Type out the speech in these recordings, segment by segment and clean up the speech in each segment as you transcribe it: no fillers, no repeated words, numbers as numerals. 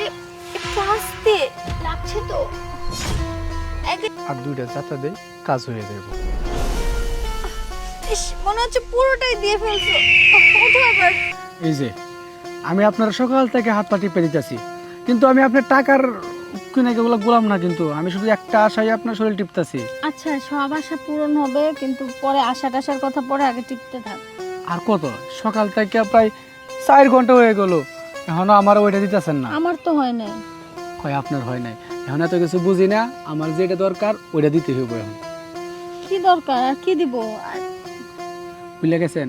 আরে একটু আস্তে লাগছে তো। আর দুইটা যাত্রা দেই, কাজ হয়ে যাবে। ইস, মনে হচ্ছে পুরোটাই দিয়ে ফেলছো। ওঠো আবার। এই যে আমি আপনার সকাল থেকে হাত পা টিপে দিতেছি, কিন্তু আমি আপনার টাকার কিনে এগুলো গোলাম না, কিন্তু আমি শুধু একটা আশায় আপনার শরীর টিপতেছি। আচ্ছা, সব আশা পূরণ হবে, কিন্তু পরে আশা টাশার কথা পরে, আগে টিকতে থাক। আর কত, সকাল থেকে প্রায় 4 ঘন্টা হয়ে গেল, এখনো আমার ওইটা দিতেছেন না। আমার তো হয় নাই। হয় আপনার হয় নাই, এখন এত কিছু বুঝি না, আমার যেটা দরকার ওইটা দিতে হবে। এখন কি দরকার আর কি দিব? বুঝলে গেছেন,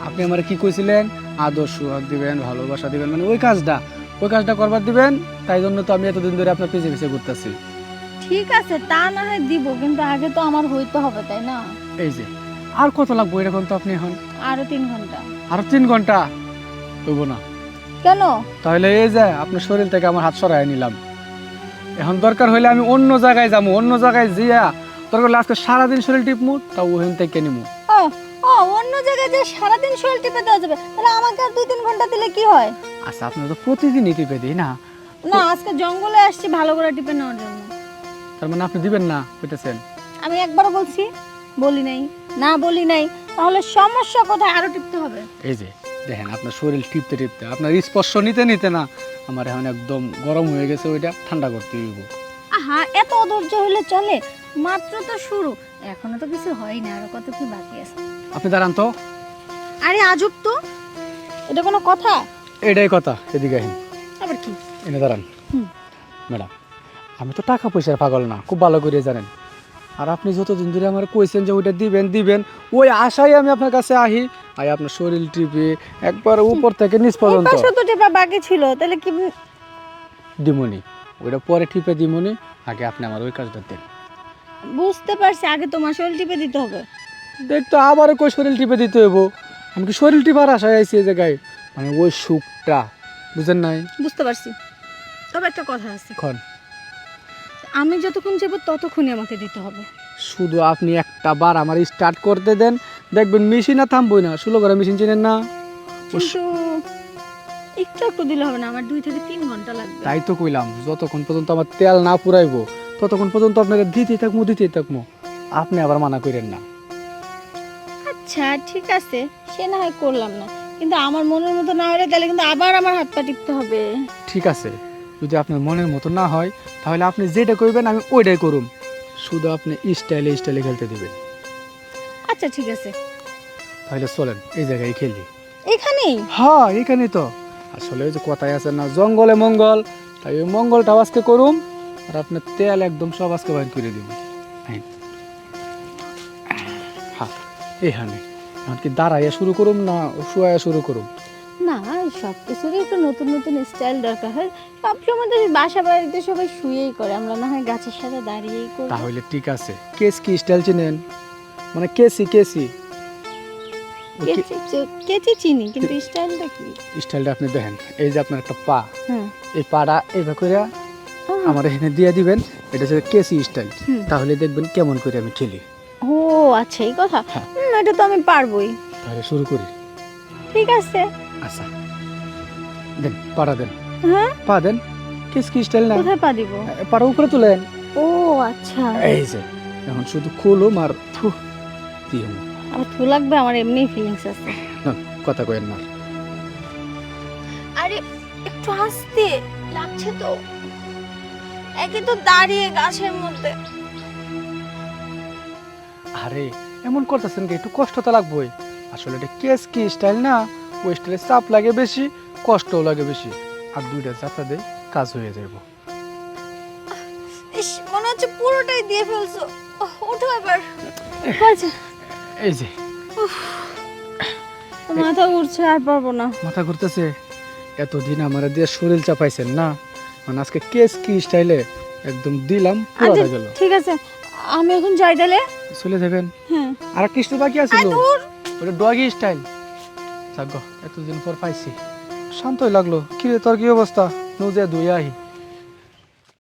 আপনি আমার কি কইছিলেন, আদর সুহাগ দিবেন, ভালোবাসা দিবেন, মানে ওই কাজটা করবার দিবেন। তাই জন্য তো আমি এতদিন ধরে আপনার পিছে পিছে ঘুরতেছি। ঠিক আছে, তা না হয় দিব, কিন্তু আগে তো আমার হইতে হবে, তাই না? এই যে আর কত লাগবে এরকম তো আপনি এখন আরো 3 ঘন্টা। আরো 3 ঘন্টা হইব না? কেন? তাহলে এই যে আপনার শরীর থেকে আমার হাত সরাই নিলাম, এখন দরকার হইলে আমি অন্য জায়গায় যাবো, অন্য জায়গায় জিয়া দরকার হলে আজকে সারাদিন শরীর টিপমু, তাও ওখান থেকে নিমু। ও ও, অন্য জায়গায় যে সারাদিন শরীর টিপে দেওয়া যাবে, তাহলে আমাকে আর 2-3 ঘন্টা দিলে কি হয়? আচ্ছা, আপনার তো প্রতিদিনই টিপে দিই না। না, আজকে জঙ্গলে আসছি ভালো করে টিপে নেওয়ার জন্য। তার মানে আপনি দিবেন না কইতেছেন? আমি একবারও বলছি? বলি নাই। না বলি নাই, তাহলে সমস্যা কোথায়? আরো টিপতে হবে। এই যে দেখেন, আপনার শরীর টিপতে টিপতে আপনার স্পর্শ নিতে নিতে না আমার এখন একদম গরম হয়ে গেছে, ওইটা ঠান্ডা করতে হইব। আহা, এত অধৈর্য হলে চলে? মাত্র তো শুরু, এখনো তো কিছু হয়নি, আরো কত কি বাকি আছে। আপনি দাঁড়ান তো। আরে আজব তো, এটা কোনো কথা? এটাই কথা, এদিকে আসেন। আবার কি? এনে দাঁড়ান। হুম। ম্যাডাম, আমি তো টাকা পয়সার পাগল না, খুব ভালো করে জানেন। আর আপনি যতদিন ধরে আমার কইছেন যে ওইটা দিবেন দিবেন, ওই আশায় আমি আপনার কাছে আই আপনার শরীর টিপে একবার উপর থেকে নিচ পর্যন্ত পাশে তো টিপা বাকি ছিল, তাহলে কি? দিমনি, ওইটা পরে টিপে দিমনি, আগে আপনি আমার ওই কাজটা দেন। বুঝতে পারছি, আগে তোমার শরীর টিপে দিতে হবে। দেখতো আবার কই শরীর টিপে দিতে হইব? আমি কি শরীর টিপার আশায় আইছি এই জায়গায়? মানে ওই সুখটা বুঝেন নাই? বুঝতে পারছি, তবে একটা কথা আছে, খন আমি যতক্ষণ যাব ততক্ষণই আমাকে দিতে হবে। শুধু আপনি একটা বার আমার স্টার্ট করতে দেন, দেখবেন মেশিন আর থামবই না। শুলো করে মেশিন চিনেন না? কিন্তু একটু একটু দিলে হবে না, আমার 2 থেকে 3 ঘন্টা লাগবে। তাই তো কইলাম, যতক্ষণ পর্যন্ত আমার তেল না পুরাইবো ততক্ষণ পর্যন্ত আপনাকে দিতেই থাকবো। আপনি আবার মানা করেন না। আচ্ছা ঠিক আছে, সে না হয় করলাম না, কিন্তু আমার মনের মতো না হলে তাহলে কিন্তু আবার আমার হাত পা টিপতে হবে। ঠিক আছে, যদি আপনার মনের মতো না হয় তাহলে আপনি যেটা করবেন আমি ওইটাই করুম, শুধু আপনি স্টাইলে খেলতে দিবেন। আচ্ছা ঠিক আছে, তাহলে চলেন এই জায়গায় খেলি। এখানেই? হ্যাঁ, এখানেই তো। আসলে ওই যে কথাই আছে না, জঙ্গলে মঙ্গল, তাই ওই মঙ্গলটাও আজকে করুম, আর আপনার তেল একদম সব আজকে বাইর করে দিব। হ্যাঁ, এখানে এখন কি দাঁড়াইয়া শুরু করুম না শুয়াইয়া শুরু করুম? না, সব কিছুরই একটু নতুন নতুন স্টাইল দরকার হয়। সবসময় তো বাসা বাড়িতে সবাই শুয়েই করে, আমরা না হয় গাছের সাথে দাঁড়িয়েই করি। তাহলে ঠিক আছে, কেস কি স্টাইল চিনেন? মানে কেসি কেচি চিনি, কিন্তু স্টাইলটা কি? স্টাইলটা আপনি দেখেন, এই যে আপনার একটা পা, হ্যাঁ। এই পাটা এইভাবে করে আমার এখানে দিয়ে দিবেন, এটা হচ্ছে কেসি স্টাইল। তাহলে দেখবেন কেমন করে আমি খেলি। ও আচ্ছা, এই কথা। হ্যাঁ। এটা তো আমি পারবোই। তাহলে শুরু করি। ঠিক আছে। আচ্ছা, দেন পাটা দেন। হ্যাঁ, পা দেন, কেসি স্টাইল না? কোথায় পা দিব? পাটা উপরে তুলেন। ও আচ্ছা, এই যে এখন শুধু খুলুম আর থু দিও। আমার থু লাগবে, আমার এমনি ফিলিংস আছে। কথা কইেন না। আরে একটু আস্তে লাগছে তো, একই তো দাঁড়িয়ে গাছের মধ্যে। আরে এমন করতেছেন কি, একটু কষ্ট তো লাগবেই। আসলে এটা কেস কি স্টাইল না, ওই স্টাইলে চাপ লাগে বেশি, কষ্টও লাগে বেশি। আর দুইটা চাপা দেয়, কাজ হয়ে যাব। ইস, মনে হচ্ছে পুরোটাই দিয়ে ফেলছো। ওঠো এবার। এই যে মাথা ঘুরছে, আর পারবো না। মাথা ঘুরতেছে? এতদিন আমার দিয়ে শরীর চাপাইছেন না, মানে আজকে কেস কি স্টাইলে একদম দিলাম, পুরোটা গেল। ঠিক আছে, আমি এখন যাই তাহলে। চলে যাবেন? হ্যাঁ। আর কিছু বাকি আছে তো, ওটা ডগি স্টাইল। যাক গো, এতদিন পর পাইছি, শান্তই লাগলো। কি রে, তোর কি অবস্থা? নুজে ধুই আহি।